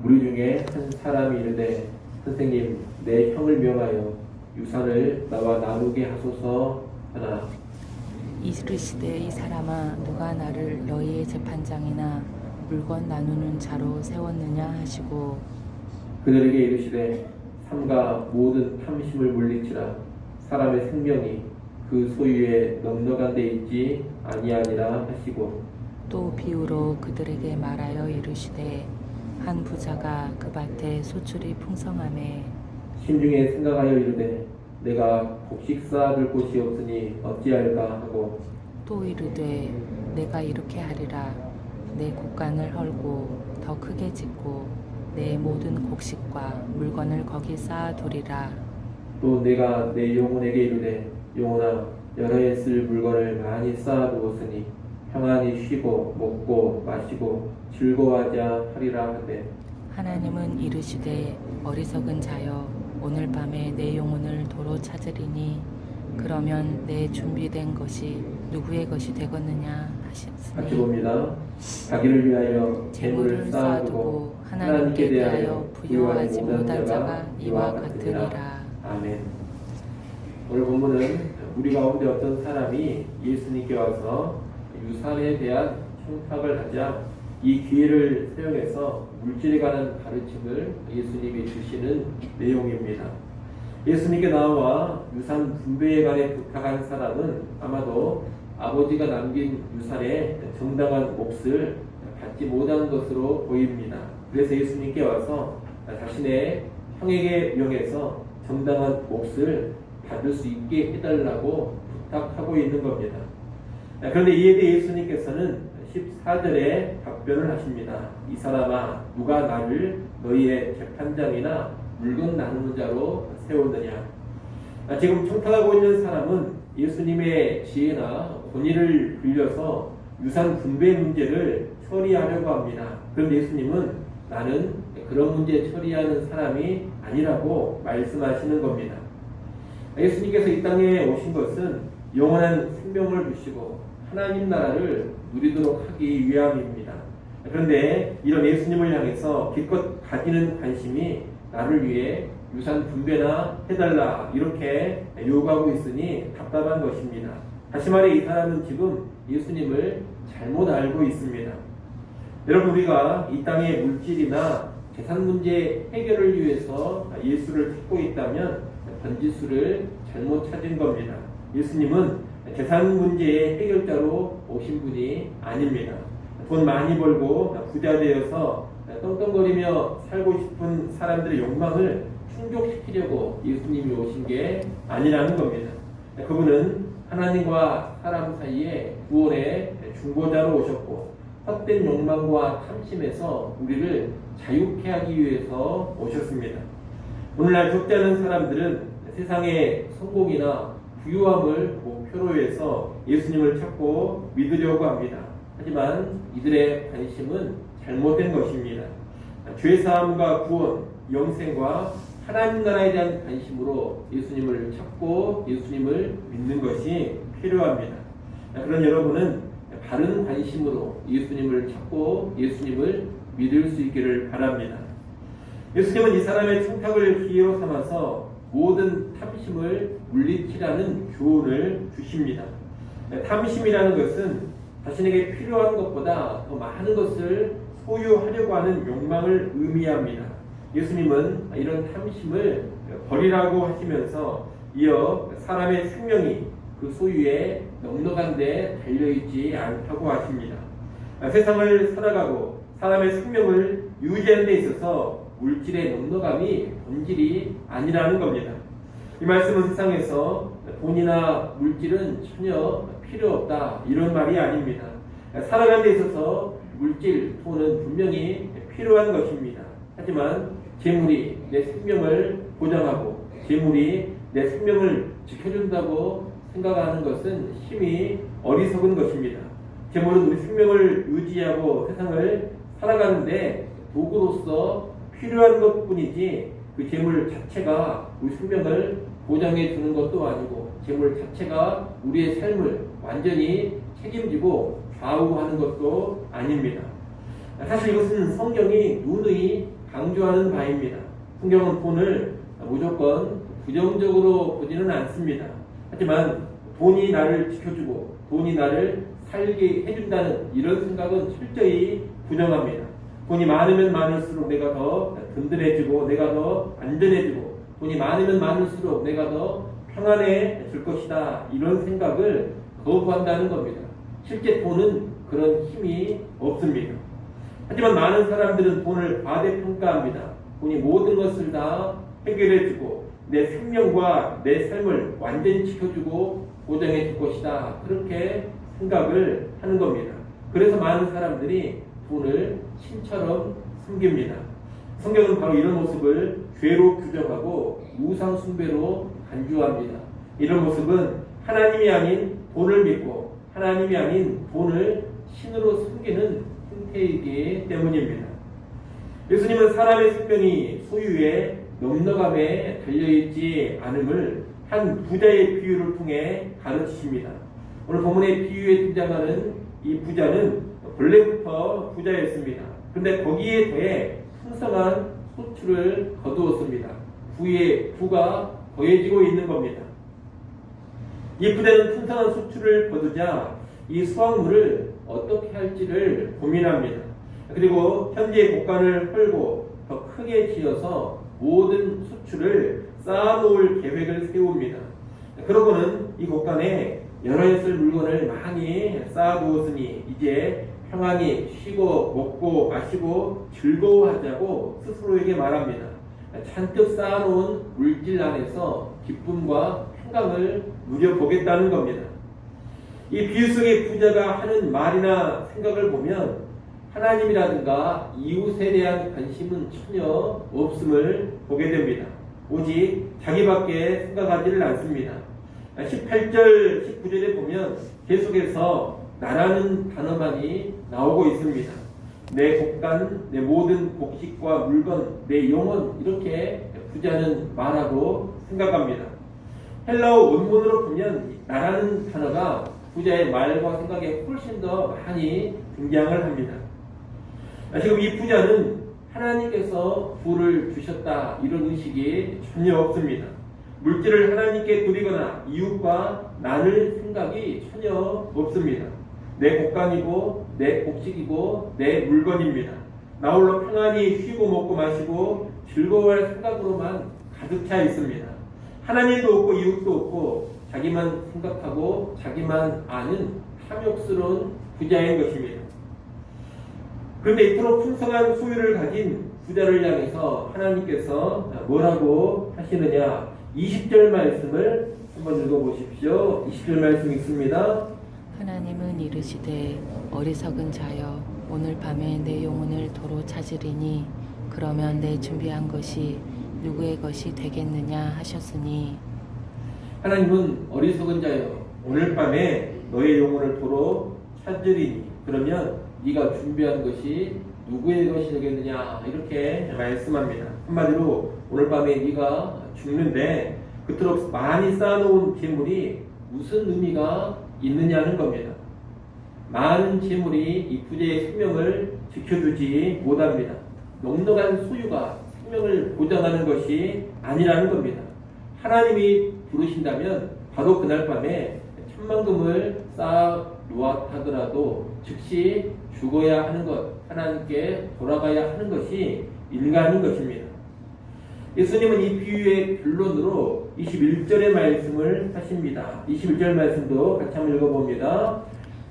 무리 중에 한 사람이 이르되 선생님 내 형을 명하여 유산을 나와 나누게 하소서 하나. 이르시되 이 사람아 누가 나를 너희의 재판장이나 물건 나누는 자로 세웠느냐 하시고 그들에게 이르시되 삼가 모든 탐심을 물리치라. 사람의 생명이 그 소유에 넉넉한 데 있지 아니하니라 하시고 또 비유로 그들에게 말하여 이르시되 한 부자가 그 밭에 소출이 풍성하매 심중에 생각하여 이르되 내가 곡식 쌓아둘 곳이 없으니 어찌할까 하고 또 이르되 내가 이렇게 하리라 내 곡간을 헐고 더 크게 짓고 내 모든 곡식과 물건을 거기 쌓아두리라. 또 내가 내 영혼에게 이르되 영혼아 여러 해 쓸 물건을 많이 쌓아두었으니 평안히 쉬고 먹고 마시고 즐거워하자 하리라 하되 하나님은 이르시되 어리석은 자여 오늘 밤에 내 영혼을 도로 찾으리니 그러면 내 준비된 것이 누구의 것이 되겠느냐 같이 하셨으니 봅니다. 자기를 위하여 재물을 재물을 쌓아두고 쌓아두고 하나님께 대하여 부여하지 못한 자가 이와 같으리라. 아멘. 오늘 본문은 우리 가운데 어떤 사람이 예수님께 와서 유산에 대한 청탁을 하자 이 기회를 사용해서 물질에 관한 가르침을 예수님이 주시는 내용입니다. 예수님께 나와 유산 분배에 관해 부탁한 사람은 아마도 아버지가 남긴 유산의 정당한 몫을 받지 못한 것으로 보입니다. 그래서 예수님께 와서 자신의 형에게 명해서 정당한 몫을 받을 수 있게 해달라고 부탁하고 있는 겁니다. 그런데 이에 대해 예수님께서는 14절에 답변을 하십니다. 이 사람아 누가 나를 너희의 재판장이나 물건 나누는 자로 세웠느냐. 지금 청탁하고 있는 사람은 예수님의 지혜나 권위를 빌려서 유산 분배 문제를 처리하려고 합니다. 그런데 예수님은 나는 그런 문제 처리하는 사람이 아니라고 말씀하시는 겁니다. 예수님께서 이 땅에 오신 것은 영원한 생명을 주시고 하나님 나라를 누리도록 하기 위함입니다. 그런데 이런 예수님을 향해서 기껏 가지는 관심이 나를 위해 유산 분배나 해달라 이렇게 요구하고 있으니 답답한 것입니다. 다시 말해 이 사람은 지금 예수님을 잘못 알고 있습니다. 여러분 우리가 이 땅의 물질이나 재산 문제 해결을 위해서 예수를 찾고 있다면 번지수를 잘못 찾은 겁니다. 예수님은 재산 문제의 해결자로 오신 분이 아닙니다. 돈 많이 벌고 부자 되어서 떵떵거리며 살고 싶은 사람들의 욕망을 충족시키려고 예수님이 오신 게 아니라는 겁니다. 그분은 하나님과 사람 사이에 구원의 중보자로 오셨고 헛된 욕망과 탐심에서 우리를 자유케 하기 위해서 오셨습니다. 오늘날 적지 않은 사람들은 세상의 성공이나 부유함을 목표로 해서 예수님을 찾고 믿으려고 합니다. 하지만 이들의 관심은 잘못된 것입니다. 죄사함과 구원, 영생과 하나님 나라에 대한 관심으로 예수님을 찾고 예수님을 믿는 것이 필요합니다. 그런 여러분은 바른 관심으로 예수님을 찾고 예수님을 믿을 수 있기를 바랍니다. 예수님은 이 사람의 청탁을 기회로 삼아서 모든 탐심을 물리치라는 교훈을 주십니다. 탐심이라는 것은 자신에게 필요한 것보다 더 많은 것을 소유하려고 하는 욕망을 의미합니다. 예수님은 이런 탐심을 버리라고 하시면서 이어 사람의 생명이 그 소유에 넉넉한 데 달려있지 않다고 하십니다. 세상을 살아가고 사람의 생명을 유지하는 데 있어서 물질의 넉넉함이 본질이 아니라는 겁니다. 이 말씀은 세상에서 돈이나 물질은 전혀 필요 없다 이런 말이 아닙니다. 살아가는 데 있어서 물질, 돈은 분명히 필요한 것입니다. 하지만 재물이 내 생명을 보장하고 재물이 내 생명을 지켜준다고 생각하는 것은 힘이 어리석은 것입니다. 재물은 우리 생명을 유지하고 세상을 살아가는데 도구로서 필요한 것뿐이지 그 재물 자체가 우리 생명을 보장해 주는 것도 아니고 재물 자체가 우리의 삶을 완전히 책임지고 좌우하는 것도 아닙니다. 사실 이것은 성경이 누누이 강조하는 바입니다. 성경은 돈을 무조건 부정적으로 보지는 않습니다. 하지만 돈이 나를 지켜주고 돈이 나를 살게 해준다는 이런 생각은 철저히 부정합니다. 돈이 많으면 많을수록 내가 더 든든해지고 내가 더 안전해지고 돈이 많으면 많을수록 내가 더 평안해질 것이다. 이런 생각을 거부한다는 겁니다. 실제 돈은 그런 힘이 없습니다. 하지만 많은 사람들은 돈을 과대평가합니다. 돈이 모든 것을 다 해결해주고 내 생명과 내 삶을 완전히 지켜주고 보장해 줄 것이다. 그렇게 생각을 하는 겁니다. 그래서 많은 사람들이 돈을 신처럼 섬깁니다. 성경은 바로 이런 모습을 죄로 규정하고 우상 숭배로 간주합니다. 이런 모습은 하나님이 아닌 돈을 믿고 하나님이 아닌 돈을 신으로 섬기는 행태이기 때문입니다. 예수님은 사람의 생명이 소유의 넉넉함에 달려있지 않음을 한 부자의 비유를 통해 가르치십니다. 오늘 본문의 비유에 등장하는 이 부자는 본래부터 부자였습니다. 그런데 거기에 더해 풍성한 소출을 거두었습니다. 부가 더해지고 있는 겁니다. 이 부자는 풍성한 소출을 거두자 이 수확물을 어떻게 할지를 고민합니다. 그리고 현재의 곡간을 헐고 더 크게 지어서 모든 수출을 쌓아놓을 계획을 세웁니다. 그러고는 이 곡간에 여러 해쓸 물건을 많이 쌓아두었으니 이제 평안히 쉬고 먹고 마시고 즐거워하자고 스스로에게 말합니다. 잔뜩 쌓아놓은 물질 안에서 기쁨과 평강을 누려보겠다는 겁니다. 이 비유 속의 부자가 하는 말이나 생각을 보면 하나님이라든가 이웃에 대한 관심은 전혀 없음을 보게 됩니다. 오직 자기밖에 생각하지를 않습니다. 18절, 19절에 보면 계속해서 나라는 단어만이 나오고 있습니다. 내 곡간, 내 모든 곡식과 물건, 내 영혼 이렇게 부자는 말하고 생각합니다. 헬라어 원문으로 보면 나라는 단어가 부자의 말과 생각에 훨씬 더 많이 등장을 합니다. 지금 이 부자는 하나님께서 부를 주셨다 이런 의식이 전혀 없습니다. 물질을 하나님께 드리거나 이웃과 나눌 생각이 전혀 없습니다. 내 곡간이고 내 곡식이고 내 물건입니다. 나 홀로 평안히 쉬고 먹고 마시고 즐거워할 생각으로만 가득 차 있습니다. 하나님도 없고 이웃도 없고 자기만 생각하고 자기만 아는 탐욕스러운 부자인 것입니다. 그런데 이토록 풍성한 소유를 가진 부자를 향해서 하나님께서 뭐라고 하시느냐? 20절 말씀을 한번 읽어보십시오. 20절 말씀 읽습니다. 하나님은 이르시되 어리석은 자여 오늘 밤에 내 영혼을 도로 찾으리니 그러면 내 준비한 것이 누구의 것이 되겠느냐 하셨으니 하나님은 어리석은 자여 오늘 밤에 너의 영혼을 도로 찾으리니 그러면 네가 준비한 것이 누구의 것이 되겠느냐 이렇게 말씀합니다. 한마디로 오늘 밤에 네가 죽는데 그토록 많이 쌓아놓은 재물이 무슨 의미가 있느냐는 겁니다. 많은 재물이 이 부자의 생명을 지켜주지 못합니다. 넉넉한 소유가 생명을 보장하는 것이 아니라는 겁니다. 하나님이 부르신다면 바로 그날 밤에 천만금을 쌓아 놓았다더라도 즉시 죽어야 하는 것, 하나님께 돌아가야 하는 것이 인간인 것입니다. 예수님은 이 비유의 결론으로 21절의 말씀을 하십니다. 21절 말씀도 같이 한번 읽어봅니다.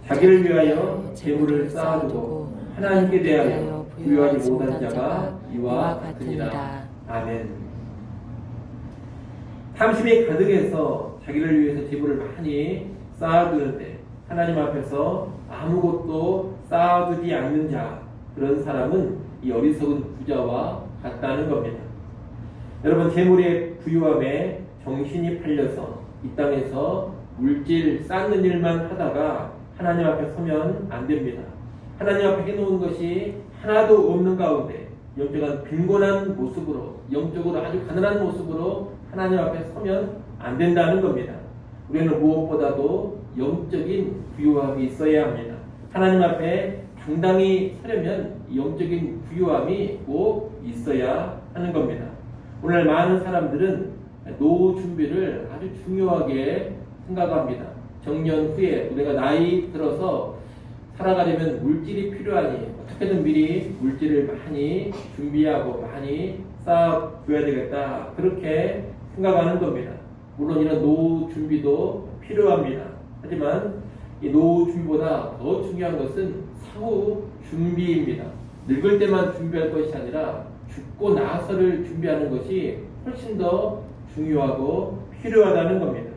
자기를 위하여 재물을 쌓아두고 하나님께 대하여 부유하지 못한 자가 이와 같으니라. 아멘. 탐심이 가득해서 자기를 위해서 재물을 많이 쌓아두는데 하나님 앞에서 아무것도 쌓아두지 않는 자, 그런 사람은 이 어리석은 부자와 같다는 겁니다. 여러분, 재물의 부유함에 정신이 팔려서 이 땅에서 물질 쌓는 일만 하다가 하나님 앞에 서면 안 됩니다. 하나님 앞에 해놓은 것이 하나도 없는 가운데 영적인 빈곤한 모습으로, 영적으로 아주 가난한 모습으로 하나님 앞에 서면 안 된다는 겁니다. 우리는 무엇보다도 영적인 부유함이 있어야 합니다. 하나님 앞에 당당히 서려면 영적인 부유함이 꼭 있어야 하는 겁니다. 오늘 많은 사람들은 노후 준비를 아주 중요하게 생각합니다. 정년 후에 내가 나이 들어서 살아가려면 물질이 필요하니 어떻게든 미리 물질을 많이 준비하고 많이 쌓아둬야 되겠다, 그렇게 생각하는 겁니다. 물론 이런 노후 준비도 필요합니다. 하지만 이 노후 준비보다 더 중요한 것은 사후 준비입니다. 늙을 때만 준비할 것이 아니라 죽고 나서를 준비하는 것이 훨씬 더 중요하고 필요하다는 겁니다.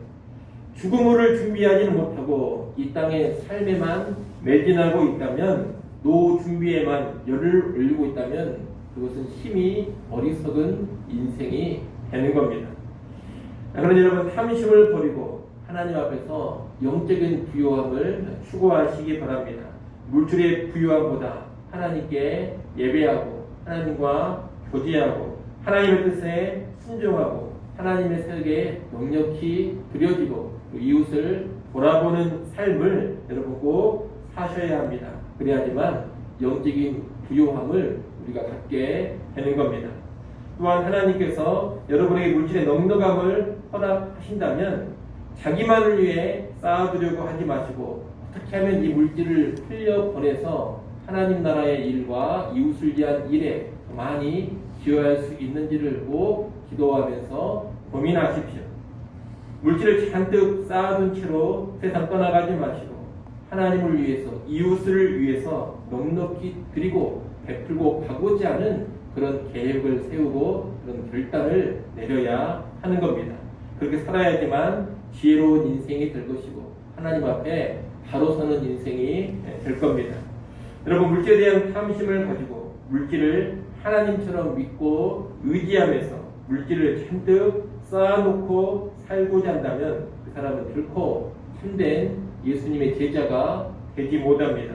죽음을 준비하지는 못하고 이 땅의 삶에만 매진하고 있다면, 노후 준비에만 열을 올리고 있다면 그것은 힘이 어리석은 인생이 되는 겁니다. 그러니 여러분, 탐심을 버리고 하나님 앞에서 영적인 부요함을 추구하시기 바랍니다. 물질의 부요함보다 하나님께 예배하고 하나님과 교제하고 하나님의 뜻에 순종하고 하나님의 설계에 넉넉히 드려지고 이웃을 돌아보는 삶을 여러분 꼭 사셔야 합니다. 그래야지만 영적인 부요함을 우리가 갖게 되는 겁니다. 또한 하나님께서 여러분에게 물질의 넉넉함을 허락하신다면 자기만을 위해 쌓아두려고 하지 마시고 어떻게 하면 이 물질을 흘려보내서 하나님 나라의 일과 이웃을 위한 일에 많이 기여할 수 있는지를 꼭 기도하면서 고민하십시오. 물질을 잔뜩 쌓아둔 채로 세상 떠나가지 마시고 하나님을 위해서, 이웃을 위해서 넉넉히 드리고 베풀고 가고자 하는 그런 계획을 세우고 그런 결단을 내려야 하는 겁니다. 그렇게 살아야지만 지혜로운 인생이 될 것이고 하나님 앞에 바로 서는 인생이 될 겁니다. 여러분, 물질에 대한 탐심을 가지고 물질을 하나님처럼 믿고 의지하면서 물질을 잔뜩 쌓아놓고 살고자 한다면 그 사람은 결코 참된 예수님의 제자가 되지 못합니다.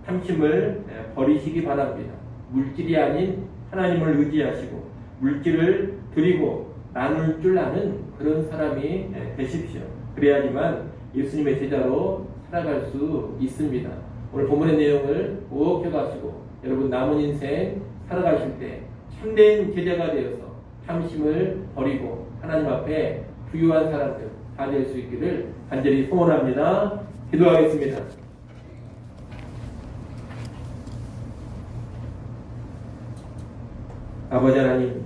탐심을 버리시기 바랍니다. 물질이 아닌 하나님을 의지하시고 물질을 드리고 나눌 줄 아는 그런 사람이 되십시오. 그래야지만 예수님의 제자로 살아갈 수 있습니다. 오늘 본문의 내용을 꼭 기억하시고 여러분 남은 인생 살아가실 때 참된 제자가 되어서 탐심을 버리고 하나님 앞에 부유한 사람들 다 될 수 있기를 간절히 소원합니다. 기도하겠습니다. 아버지 하나님,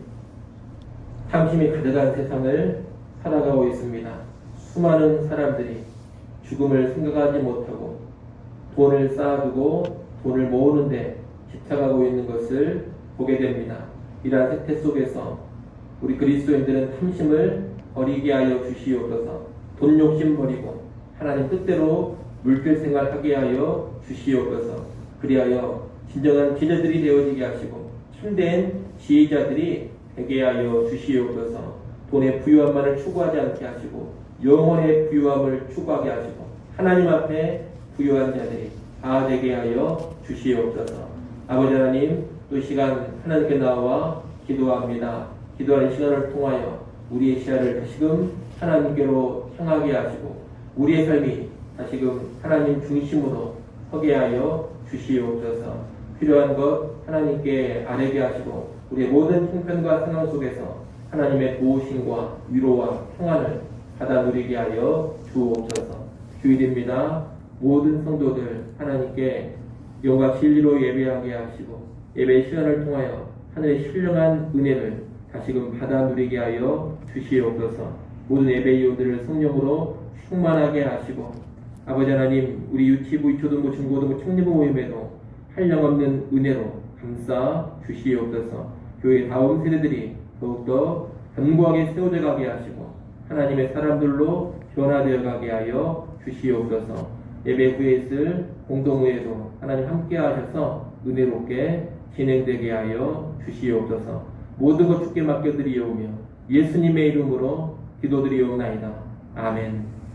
탐심이 가득한 세상을 살아가고 있습니다. 수많은 사람들이 죽음을 생각하지 못하고 돈을 쌓아두고 돈을 모으는데 집착하고 있는 것을 보게 됩니다. 이러한 세태 속에서 우리 그리스도인들은 탐심을 버리게 하여 주시옵소서. 돈 욕심 버리고 하나님 뜻대로 물질 생활하게 하여 주시옵소서. 그리하여 진정한 제자들이 되어지게 하시고 참된 지혜자들이 되게 하여 주시옵소서. 돈의 부유함만을 추구하지 않게 하시고 영혼의 부유함을 추구하게 하시고 하나님 앞에 부유한 자들이 다 되게 하여 주시옵소서. 아버지 하나님, 또 시간 하나님께 나와 기도합니다. 기도하는 시간을 통하여 우리의 시야를 다시금 하나님께로 향하게 하시고 우리의 삶이 다시금 하나님 중심으로 서게 하여 주시옵소서. 필요한 것 하나님께 아뢰게 하시고 우리의 모든 형편과 상황 속에서 하나님의 도우심과 위로와 평안을 받아 누리게 하여 주옵소서. 주일입니다. 모든 성도들 하나님께 영과 진리로 예배하게 하시고 예배 시간을 통하여 하늘의 신령한 은혜를 다시금 받아 누리게 하여 주시옵소서. 모든 예배 이웃들을 성령으로 충만하게 하시고 아버지 하나님, 우리 유치부, 유초등부, 중고등부, 청년부 모임에도 한량없는 은혜로 감싸 주시옵소서. 교회 다음 세대들이 더욱더 견고하게 세워져 가게 하시고 하나님의 사람들로 변화되어 가게 하여 주시옵소서. 예배 후에 있을 공동회에도 하나님 함께 하셔서 은혜롭게 진행되게 하여 주시옵소서. 모든 것 주께 맡겨드리오며 예수님의 이름으로 기도드리옵나이다. 아멘.